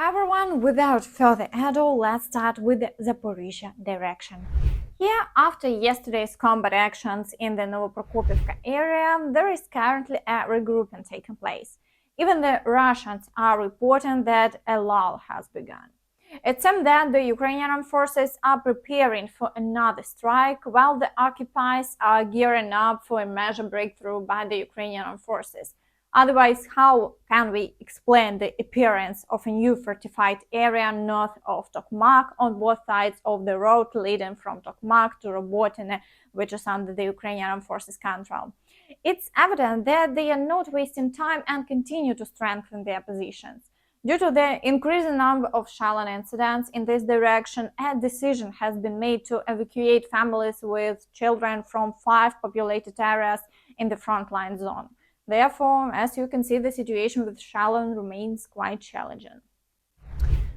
everyone, without further ado, let's start with the Zaporizhzhia direction. Here, after yesterday's combat actions in the Novoprokopivka area, there is currently a regrouping taking place. Even the Russians are reporting that a lull has begun. It seems that the Ukrainian forces are preparing for another strike, while the occupiers are gearing up for a major breakthrough by the Ukrainian forces. Otherwise, how can we explain the appearance of a new fortified area north of Tokmak on both sides of the road leading from Tokmak to Robotine, which is under the Ukrainian forces' control? It's evident that they are not wasting time and continue to strengthen their positions. Due to the increasing number of shelling incidents in this direction, a decision has been made to evacuate families with children from 5 populated areas in the frontline zone. Therefore, as you can see, the situation with shelling remains quite challenging.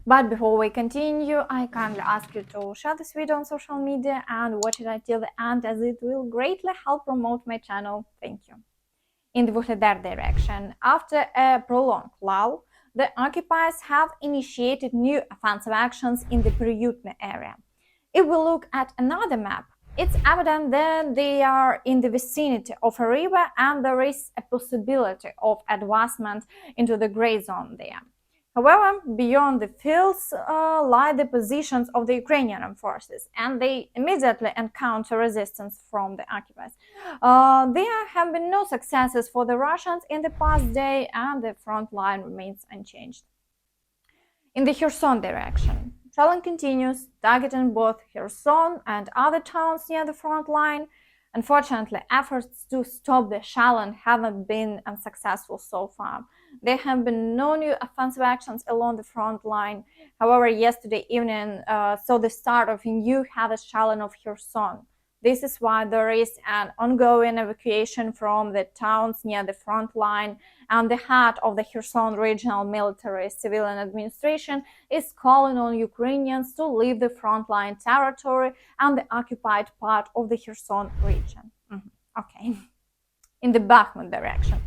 But before we continue, I kindly ask you to share this video on social media and watch it until the end, as it will greatly help promote my channel. Thank you. In the Vuhledar direction, after a prolonged lull, the occupiers have initiated new offensive actions in the Peryutne area. If we look at another map, it's evident that they are in the vicinity of a river and there is a possibility of advancement into the gray zone there. However, beyond the fields lie the positions of the Ukrainian forces, and they immediately encounter resistance from the occupiers. There have been no successes for the Russians in the past day, and the front line remains unchanged. In the Kherson direction, shelling continues, targeting both Kherson and other towns near the front line. Unfortunately, efforts to stop the shelling haven't been unsuccessful so far. There have been no new offensive actions along the front line. However, yesterday evening saw the start of a new heavy shelling of Kherson. This is why there is an ongoing evacuation from the towns near the front line, and the head of the Kherson Regional Military Civilian Administration is calling on Ukrainians to leave the frontline territory and the occupied part of the Kherson region. Okay. In the Bakhmut direction,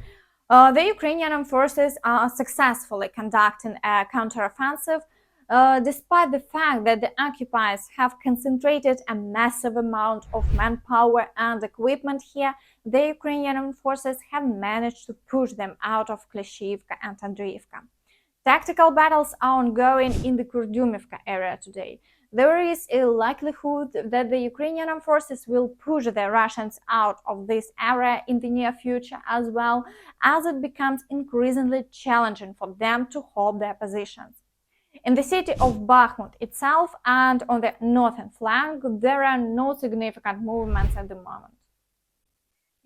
the Ukrainian forces are successfully conducting a counteroffensive. Despite the fact that the occupiers have concentrated a massive amount of manpower and equipment here, the Ukrainian forces have managed to push them out of Klishivka and Avdiivka. Tactical battles are ongoing in the Kupyansk area today. There is a likelihood that the Ukrainian forces will push the Russians out of this area in the near future, as well as it becomes increasingly challenging for them to hold their positions. In the city of Bakhmut itself and on the northern flank, there are no significant movements at the moment.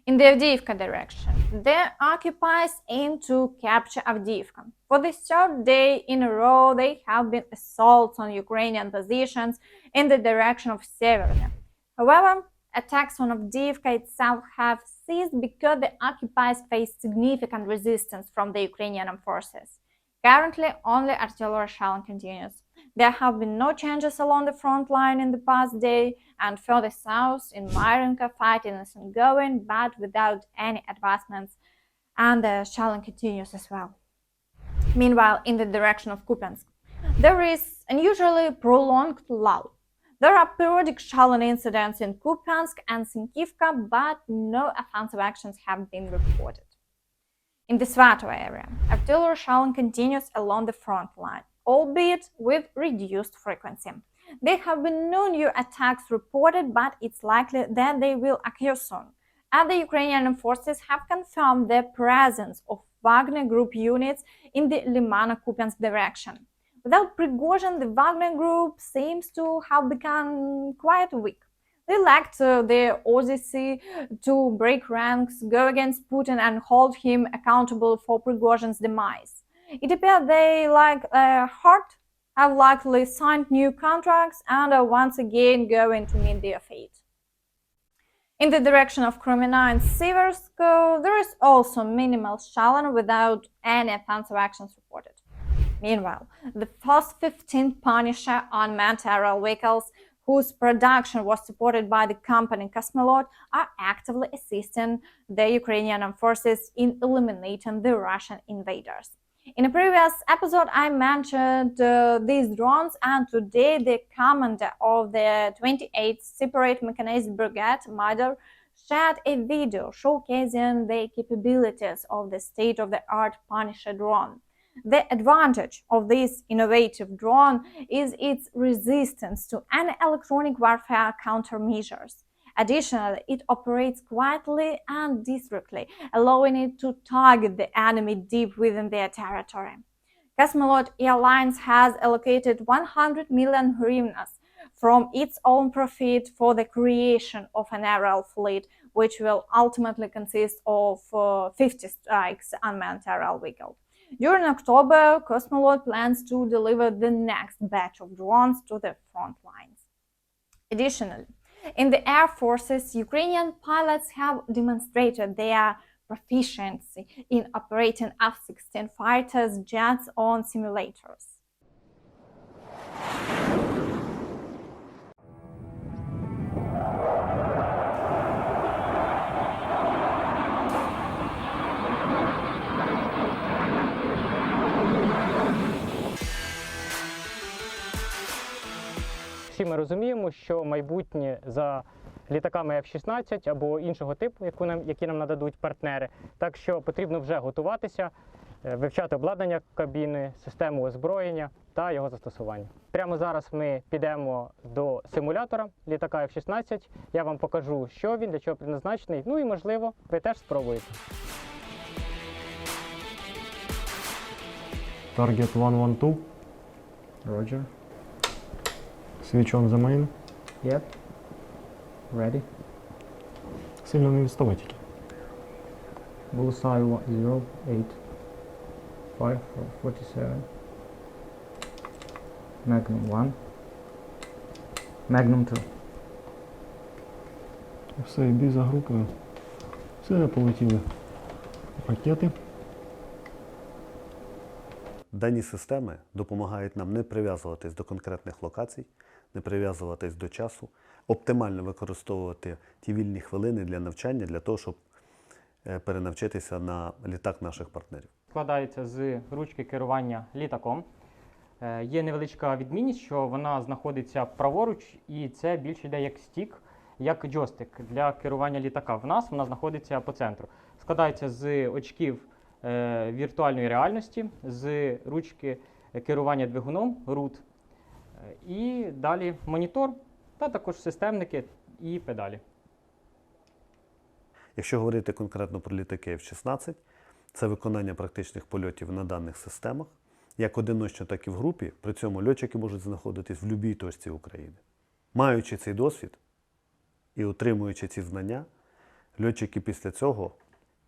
In the Avdiivka direction, the occupiers aim to capture Avdiivka. For the third day in a row, there have been assaults on Ukrainian positions in the direction of Severny. However, attacks on Avdiivka itself have ceased because the occupiers face significant resistance from the Ukrainian forces. Currently, only artillery shelling continues. There have been no changes along the front line in the past day, and further south in Marinka, fighting is ongoing, but without any advancements, and the shelling continues as well. Meanwhile, in the direction of Kupyansk, there is unusually prolonged lull. There are periodic shelling incidents in Kupyansk and Sinkivka, but no offensive actions have been reported. In the Svato area, artillery shelling continues along the front line, albeit with reduced frequency. There have been no new attacks reported, but it's likely that they will occur soon. And the Ukrainian forces have confirmed the presence of Wagner group units in the Limano-Kupyansk direction. Without Prigozhin, the Wagner group seems to have become quite weak. They lacked the urgency to break ranks, go against Putin and hold him accountable for Prigozhin's demise. It appears they, like Heart, have likely signed new contracts and are once again going to meet their fate. In the direction of Kremina and Siversk, there is also minimal shelling without any offensive actions reported. Meanwhile, the first 15 Punisher unmanned aerial vehicles, whose production was supported by the company Kosmolot, are actively assisting the Ukrainian forces in eliminating the Russian invaders. In a previous episode, I mentioned these drones, and today the commander of the 28th Separate Mechanized Brigade, Madar, shared a video showcasing the capabilities of the state-of-the-art Punisher drone. The advantage of this innovative drone is its resistance to any electronic warfare countermeasures. Additionally, it operates quietly and discreetly, allowing it to target the enemy deep within their territory. Kosmolot Airlines has allocated 100 million hryvnias from its own profit for the creation of an aerial fleet, which will ultimately consist of 50 strikes unmanned aerial vehicles. During October, Kosmolot plans to deliver the next batch of drones to the front lines. Additionally, in the air forces, Ukrainian pilots have demonstrated their proficiency in operating F-16 fighters jets on simulators. Всі ми розуміємо, що майбутнє за літаками F-16 або іншого типу, які нам нададуть партнери. Так що потрібно вже готуватися, вивчати обладнання кабіни, систему озброєння та його застосування. Прямо зараз ми підемо до симулятора літака F-16. Я вам покажу, що він, для чого призначений, ну і, можливо, ви теж спробуєте. Target 112. Roger. Switch on the main. Yep. Ready. Сильно не відставай тільки. Bullseye 0, 8, 5, 47. Magnum 1. Magnum 2. Все, йди за групою. Все, полетіли ракети. Дані системи допомагають нам не прив'язуватись до конкретних локацій, не прив'язуватись до часу, оптимально використовувати ті вільні хвилини для навчання, для того, щоб перенавчитися на літак наших партнерів. Складається з ручки керування літаком. Є невеличка відмінність, що вона знаходиться праворуч, і це більше йде як стік, як джойстик для керування літака. В нас вона знаходиться по центру. Складається з очків віртуальної реальності, з ручки керування двигуном, RUT, і далі монітор, та також системники і педалі. Якщо говорити конкретно про літаки F-16, це виконання практичних польотів на даних системах, як одиночно, так і в групі, при цьому льотчики можуть знаходитись в будь-якій точці України. Маючи цей досвід і отримуючи ці знання, льотчики після цього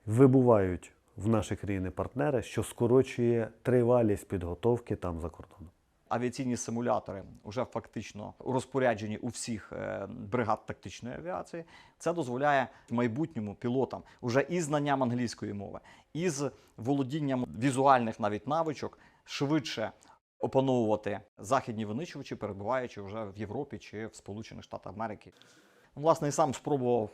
вибувають в наші країни-партнери, що скорочує тривалість підготовки там за кордоном. Авіаційні симулятори вже фактично у розпорядженні у всіх бригад тактичної авіації. Це дозволяє в майбутньому пілотам уже із знанням англійської мови, із володінням візуальних навіть навичок швидше опановувати західні винищувачі, перебуваючи вже в Європі чи в Сполучених Штатах Америки. Власне, і сам спробував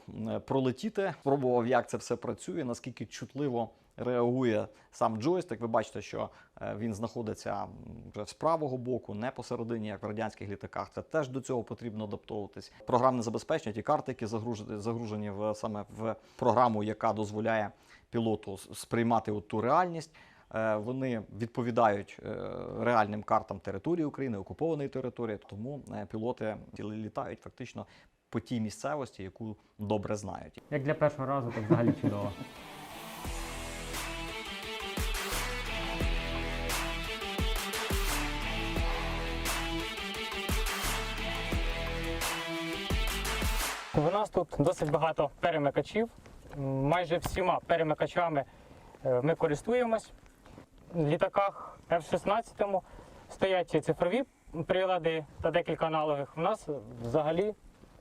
пролетіти, спробував, як це все працює, наскільки чутливо реагує сам джойстик. Ви бачите, що він знаходиться вже з правого боку, не посередині, як в радянських літаках. Це теж до цього потрібно адаптовуватись. Програмне забезпечення, ті карти, які загружені саме в програму, яка дозволяє пілоту сприймати ту реальність, вони відповідають реальним картам території України, окупованої території, тому пілоти літають фактично по тій місцевості, яку добре знають. Як для першого разу, так взагалі чудово. У нас тут досить багато перемикачів. Майже всіма перемикачами ми користуємось. В літаках F-16 стоять цифрові прилади та декілька аналогових. У нас взагалі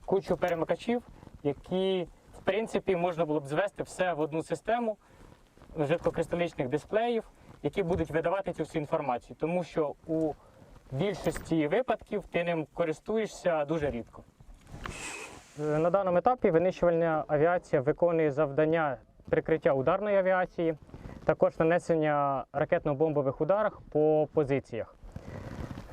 кучу перемикачів, які, в принципі, можна було б звести все в одну систему жидкокристалічних дисплеїв, які будуть видавати цю всю інформацію. Тому що у більшості випадків ти ним користуєшся дуже рідко. На даному етапі винищувальна авіація виконує завдання прикриття ударної авіації також нанесення ракетно-бомбових ударів по позиціях.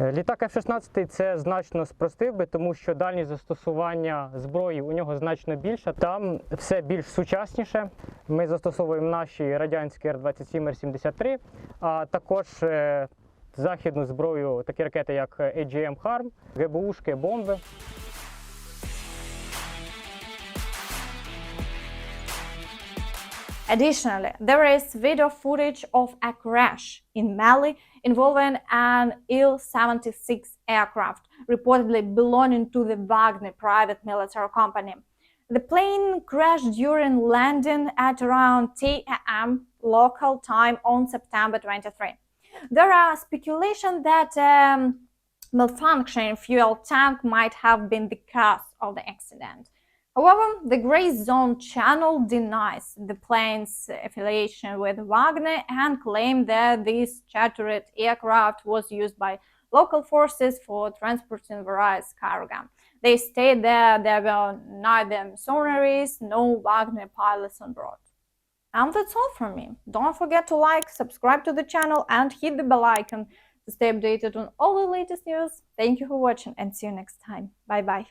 Літак F-16 це значно спростив би, тому що дальність застосування зброї у нього значно більша. Там все більш сучасніше. Ми застосовуємо наші радянські Р-27, Р-73, а також західну зброю, такі ракети, як AGM «Харм», ГБУшки, бомби. Additionally, there is video footage of a crash in Mali involving an Il-76 aircraft, reportedly belonging to the Wagner private military company. The plane crashed during landing at around 10 a.m. local time on September 23. There are speculations that malfunctioning fuel tank might have been the cause of the accident. However, the Grey Zone channel denies the plane's affiliation with Wagner and claimed that this chartered aircraft was used by local forces for transporting various cargo. They state that there were neither mercenaries nor Wagner pilots on board. And that's all from me. Don't forget to like, subscribe to the channel and hit the bell icon to stay updated on all the latest news. Thank you for watching and see you next time. Bye bye.